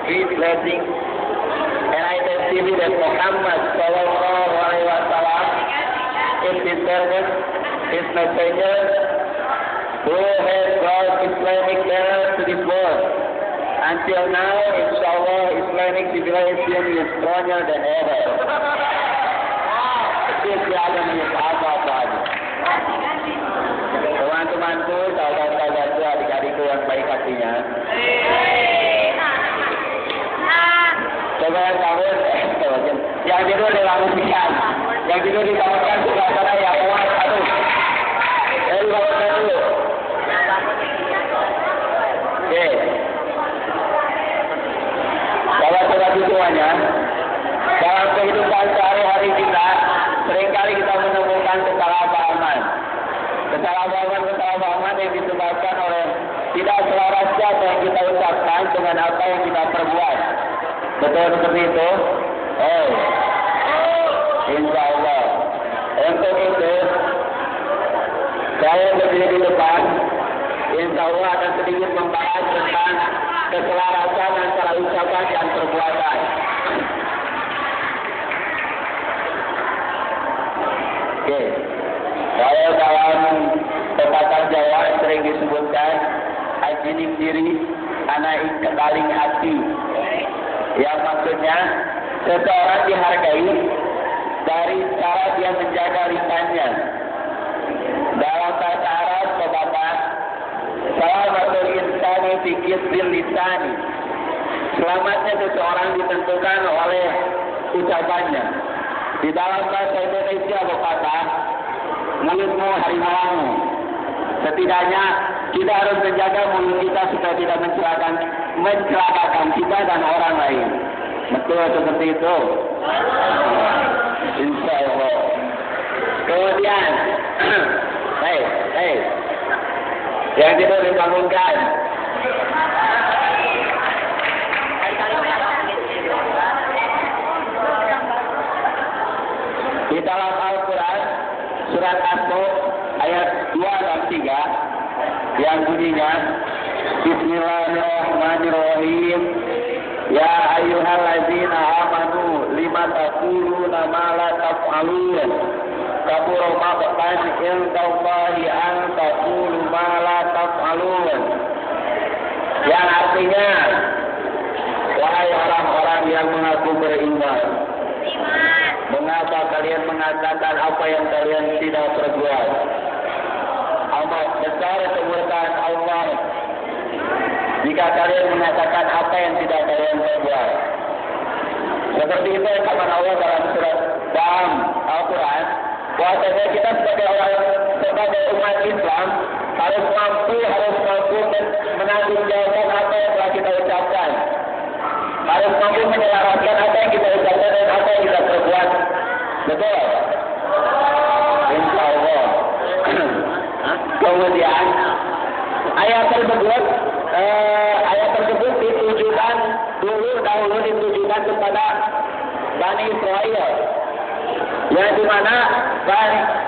great blessing. And I testified that Muhammad sallallahu alaihi wasallam is his servant, his messenger, who has brought Islamic error to this world. Until now, inshallah, Islamic civilization is stronger than ever. Teman-temanku, sahabat-sahabatku, adik-adikku yang baik hatinya. Coba yang tahu, yang tidur di lampian, yang tidur di bangunkan sebelah sana yang kuat, aduh. Bangunkan dulu. Oke. Sahabat-sahabat semuanya, dalam kehidupan sehari-hari kita, seringkali kita menemukan kesalahpahaman. Kesalahpahaman yang disebabkan oleh tidak selarasnya apa yang kita ucapkan dengan apa yang kita perbuat. Betul seperti itu? Insya Allah. Untuk itu, saya berdiri di depan. Insya Allah akan sedikit membahas tentang keselarasan antara ucapan dan perbuatan. Oke. Kalau dalam pepatah Jawa sering disebutkan ajining diri, anak ketaling hati. Yang maksudnya seseorang dihargai dari cara dia menjaga lisannya. Dalam bahasa Arab pepatah, salamatul insani fikir bil lisani. Selamatnya seseorang ditentukan oleh ucapannya. Di dalam bahasa Indonesia pepatah, mulutmu harimaumu. Setidaknya kita harus menjaga mulut kita supaya tidak mencelakakan kita dan orang lain. Betul seperti itu. Insya Allah. Kemudian, yang tidur dibangunkan. Di dalam Al-Quran, surat As-Suf ayat 2 dan 3 yang bunyinya Bismillahirrahmanirrahim. Ya ayyuhallazina amanu lima taquluna ma la taf'alun. Kabura maqtan indallahi an taqulu ma la taf'alun. Yang artinya, wahai orang-orang yang mengaku beriman, mengapa kalian mengatakan apa yang kalian tidak perbuat? Amat besar kemurkaan Allah jika kalian mengatakan apa yang tidak kalian perbuat. Seperti itu yang firman Allah dalam surat Al-Quran, bahwasanya kita sebagai umat Islam harus mampu menanggung jawab apa yang telah kita ucapkan. Harus mampu menyelaraskan apa yang kita ucapkan dan apa yang kita perbuat. Betul? Insya Allah. Kemudian ayat tersebut ditujukan dahulu ditujukan kepada Bani Israel, yang dimana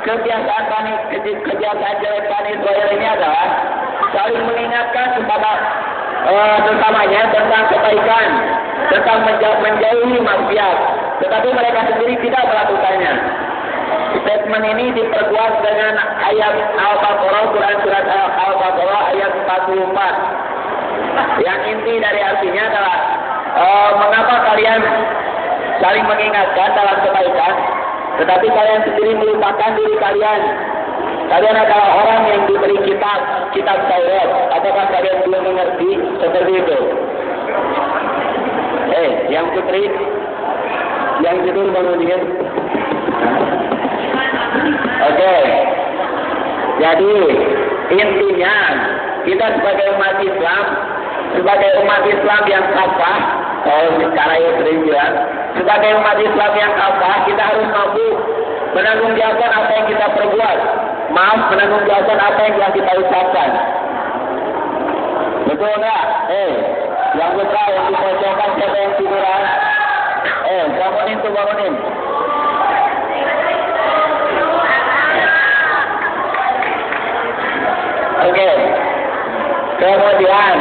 kebiasaan jelek Bani Israel ini adalah saling mengingatkan kepada sesamanya tentang kebaikan, tentang menjauhi maksiat, tetapi mereka sendiri tidak melakukannya. Statement ini diperkuat dengan ayat Al-Baqarah, Quran surat Al-Baqarah ayat 44. Yang inti dari artinya adalah mengapa kalian saling mengingatkan dalam kebaikan, tetapi kalian sendiri melupakan diri kalian. Kalian adalah orang yang diberi kitab Taurat. Apakah kalian belum mengerti seperti itu? Yang putri, yang tidur bangunin. Oke. Jadi intinya kita sebagai umat Islam yang kafah, kalau secara sering bilang, sebagai umat Islam yang kafah, kita harus mampu menanggungjawaban apa yang kita perbuat. Menanggungjawaban apa yang telah kita ucapkan. Betul enggak? Yang putra yang dipojokan siapa yang tiduran? Bangunin. Oke. Kemudian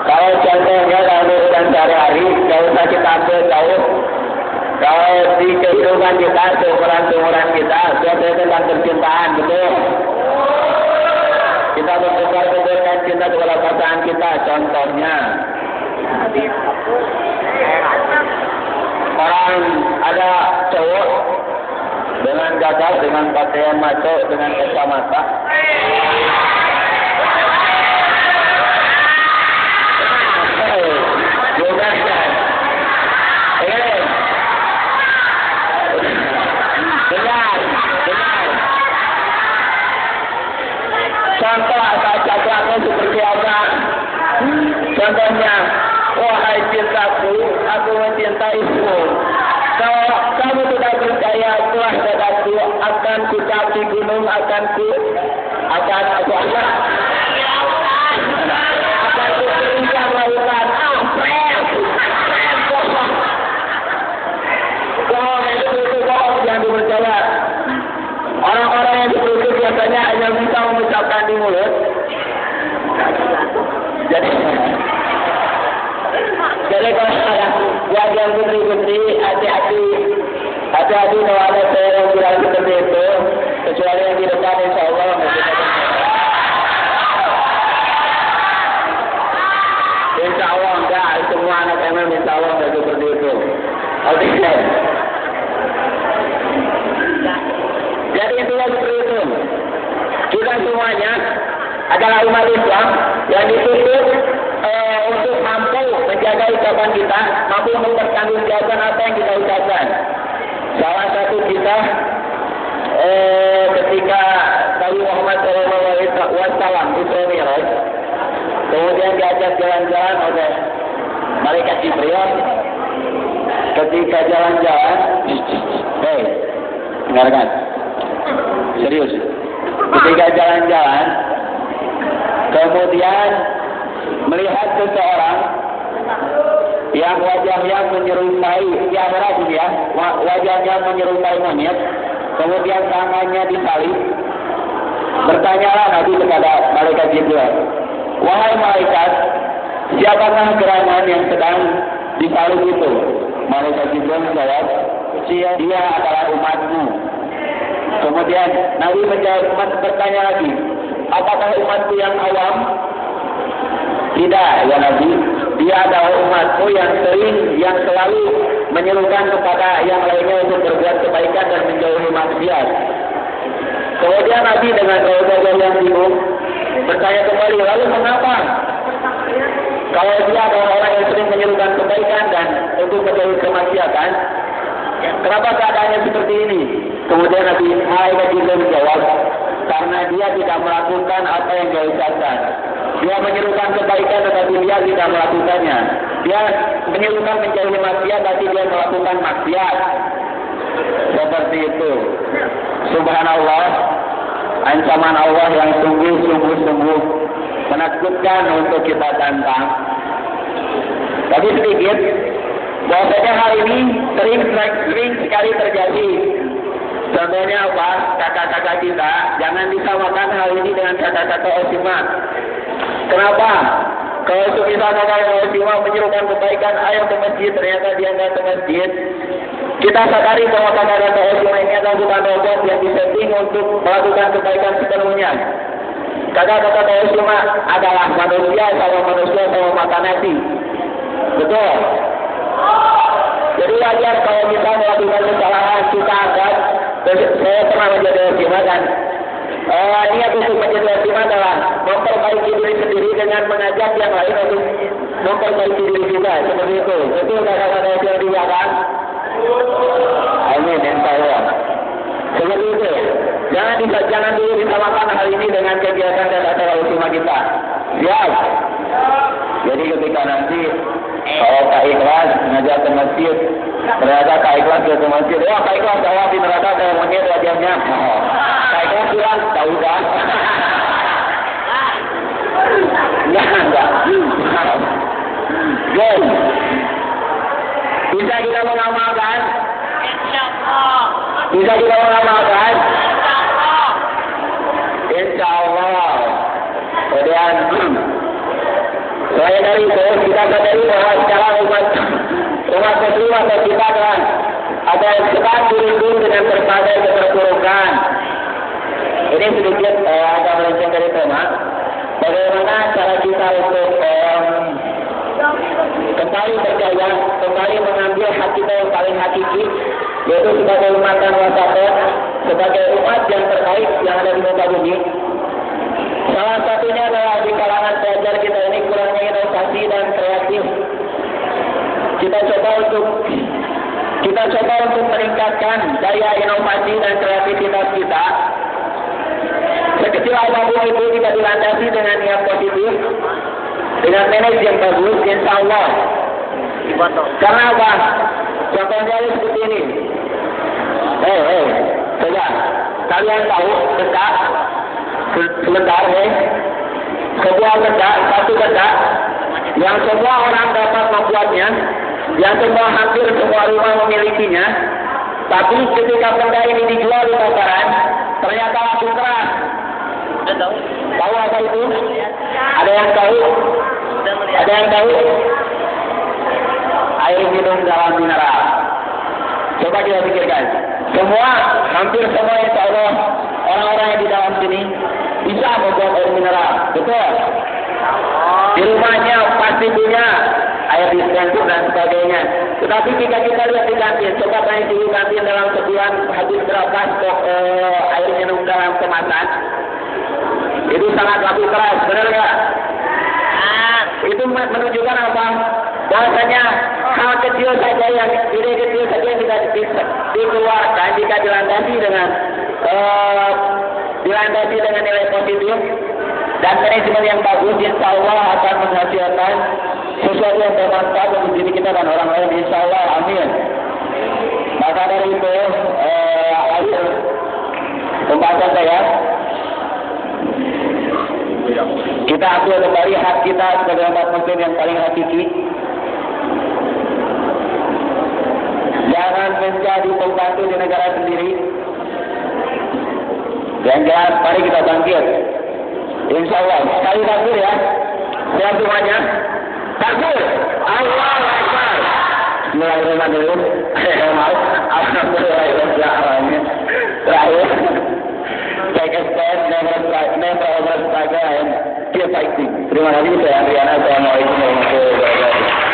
Kalau contohnya dalam urusan sehari-hari, gak usah kita ambil jauh. Kalau di kehidupan kita, seumuran kita, biasanya tentang percintaan, betul? Kita bertukar-tukarkan cinta kepada pasangan kita, contohnya. Orang ada cowok dengan gagal, dengan pakaian maco, dengan kacamata. Contoh cakapnya seperti apa? Contohnya, wahai cintaku, aku mencintaimu. Kalau kamu tidak percaya, telah dadaku akan kucapi gunung, akan ku keringkan lautan. Itu bohong, jangan dipercaya. Orang-orang yang seperti itu biasanya hanya bisa mengucapkan di mulut. Jadi kalau ada wajah putri-putri, hati-hati kalau ada saya yang bilang seperti itu, kecuali yang di depan, insya Allah. Insya Allah enggak, semua anak emang insya Allah enggak seperti itu. Oke. Jadi itulah seperti itu. Kita semuanya adalah umat Islam yang dituntut untuk mampu menjaga ucapan kita, mampu mempertanggungjawabkan apa yang kita ucapkan. Salah satu kita ketika Nabi Muhammad SAW Isra Mi'raj, kemudian diajak jalan-jalan oleh malaikat Jibril. Ketika jalan-jalan, dengarkan. Serius. Ketika jalan-jalan, kemudian melihat seseorang yang wajahnya menyerupai wajahnya menyerupai monyet, kemudian tangannya disalib. Bertanyalah Nabi kepada malaikat Jibril, wahai malaikat, siapakah gerangan yang sedang disalib itu? Malaikat Jibril menjawab, dia adalah umatmu. Kemudian Nabi bertanya lagi, apakah umatku yang awam? Tidak, ya Nabi. Dia adalah umatku yang selalu menyerukan kepada yang lainnya untuk berbuat kebaikan dan menjauhi maksiat. Kemudian Nabi dengan wajah yang bingung bertanya kembali, lalu mengapa? Kalau dia adalah orang yang sering menyerukan kebaikan dan untuk menjauhi kemaksiatan, kenapa keadaannya seperti ini? Kemudian Nabi Jibril menjawab, karena dia tidak melakukan apa yang dia ucapkan. Dia menyerukan kebaikan tetapi dia tidak melakukannya. Dia menyerukan menjauhi maksiat tapi dia melakukan maksiat. Seperti itu. Subhanallah, ancaman Allah yang sungguh-sungguh menakutkan untuk kita tantang. Tapi sedikit, bahwasanya hal ini sering sekali terjadi. Contohnya apa? Kata-kata kita, jangan disamakan hal ini dengan kata-kata Osima. Kenapa? Kalau misalnya kalau Osima menyerukan kebaikan, ayo ke masjid, ternyata dia nggak ke masjid. Kita sadari bahwa kata-kata Osima ini adalah bukan robot yang disetting untuk melakukan kebaikan sepenuhnya. Kata-kata Osima adalah manusia sama makan nasi. Betul? Jadi wajar kalau kita melakukan kesalahan, kita anggap. Saya pernah menjadi Osima dan niat untuk menjadi Osima adalah memperbaiki diri sendiri dengan mengajak yang lain untuk memperbaiki diri juga. Seperti itu. Betul kata-kata yang di belakang? Amin, insyaAllah. Seperti itu. Jangan dulu disamakan hal ini dengan kegiatan dan acara Osima kita. Siap. Jadi ketika nanti kalau tak ikhlas ngajak ke masjid, ternyata tak ikhlas ke masjid, wah tak ikhlas jawab di neraka kayak monyet wajahnya. Tak ikhlas bilang, tak udah. Enggak. Good. Bisa kita mengamalkan? Bisa kita mengamalkan? Insya Allah. Kemudian Selain dari itu, kita sadari bahwa secara umat muslim atau kita ada sedang dirundung dengan berbagai keterpurukan. Ini sedikit agak melenceng dari tema. Bagaimana cara kita untuk kembali percaya, kembali mengambil hak kita yang paling hakiki, yaitu sebagai umat dan wasatiyah, sebagai umat yang terbaik yang ada di muka bumi. Salah satunya adalah di kalangan pelajar kita ini kurangnya inovasi dan kreatif. Kita coba untuk meningkatkan daya inovasi dan kreativitas kita. Sekecil apapun itu kita dilandasi dengan niat positif, dengan manage yang bagus, insya Allah. Karena apa? Contohnya seperti ini. Coba kalian tahu dekat sebentar, sebuah ledak, satu ledak yang semua orang dapat membuatnya, yang semua hampir semua rumah memilikinya, tapi ketika benda ini dijual di pasaran, ternyata laku keras. Tahu apa itu? Ada yang tahu? Ada yang tahu? Air minum dalam mineral. Coba kita pikirkan. Hampir semua insya Allah orang-orang yang di dalam sini bisa membuat air mineral, betul? Di rumahnya pasti punya air dispenser dan sebagainya. Tetapi jika kita lihat di kantin, coba tanya di kantin dalam sebulan habis berapa stok air minum dalam kemasan? Itu sangat laku keras, benar nggak? Itu menunjukkan apa? Bahwasanya hal kecil saja yang ide kecil saja yang bisa dikeluarkan jika dilandasi dengan nilai positif dan manajemen yang bagus, insya Allah akan menghasilkan sesuatu yang bermanfaat untuk diri kita dan orang lain, insya Allah, amin. Maka dari itu, akhir pembahasan saya, kita ambil kembali hak kita sebagai umat muslim yang paling hakiki. Jangan menjadi pembantu di negara sendiri. Yang jelas, mari kita bangkit. Insya Allah, sekali takbir ya. Siap semuanya. Takbir. Allahu Akbar. Bismillahirrahmanirrahim. Alhamdulillahirrahmanirrahim. Terakhir, take a stand, never over struggle, and keep fighting. Terima kasih, saya Andriana. Assalamualaikum warahmatullahi wabarakatuh.